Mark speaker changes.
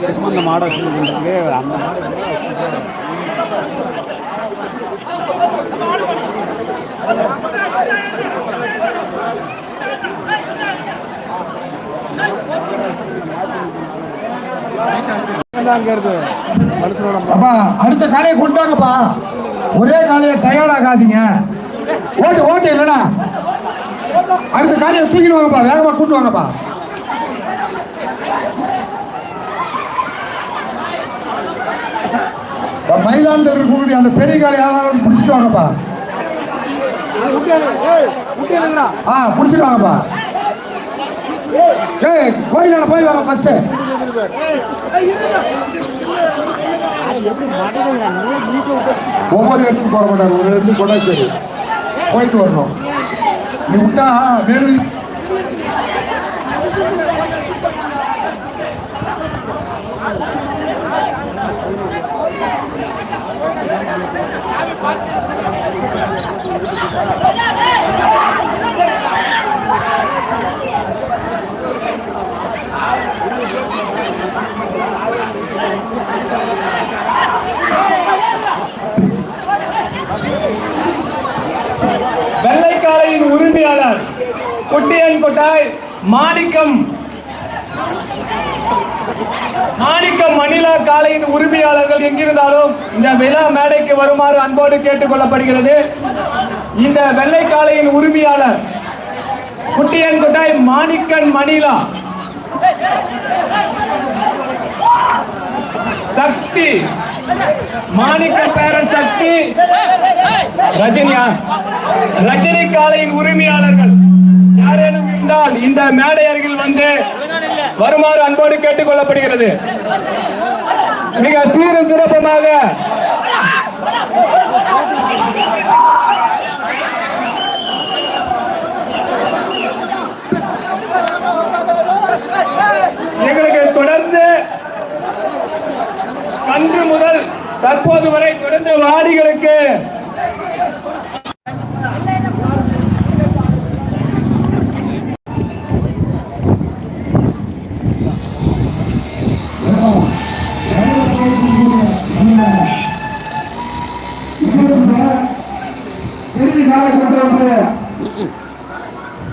Speaker 1: சிம்மந்த மாடை வச்சுருக்கு அந்த
Speaker 2: அப்பா அடுத்த காலையை கொண்டாங்கப்பா. ஒரே காலையை டயர்ட் ஆகாதீங்க. ஓட்டு ஓட்டு இல்லைன்னா அடுத்த காலையை தூக்கிட்டு வாங்கப்பா. வேகமா கூட்டு வாங்கப்பா. மயிலாடுதுறை இருக்கக்கூடிய அந்த பெரிய காலை யாராவது பிடிச்சிட்டு வாங்கப்பா. பிடிச்சிட்டு வாங்கப்பா. கோயிலான போய் வாங்க பஸ். ஒவ்வொரு இடத்துக்கு போட மாட்டாரு. ஒரு இடத்துக்கு போட்டா சரி போயிட்டு வரணும். நீ விட்டா வேணும்.
Speaker 3: வெள்ளைக்காலையின் உரிமையாளர் குட்டியன் கொட்டாய் மாணிக்கம் மணிலா காலையின் உரிமையாளர்கள் எங்கிருந்தாலும் இந்த விழா மேடைக்கு வருமாறு அன்போடு கேட்டுக் கொள்ளப்படுகிறது. இந்த வெள்ளை காலையின் உரிமையாளர் குட்டியன் கொட்டாய் மாணிக்கன் மணிலா சக்தி மாணிக்க பேரன் சக்தி ரஜினி காலையின் உரிமையாளர்கள் யாரேனும் இருந்தால் இந்த மேடை அருகில் வந்து வருமாறு அன்போடு கேட்டுக் கொள்ளப்படுகிறது. மிக சீரும் சிறப்புமாக எங்களுக்கு தொடர்ந்து அன்று முதல் தற்போது வரை தொடர்ந்து வாடிகளுக்கு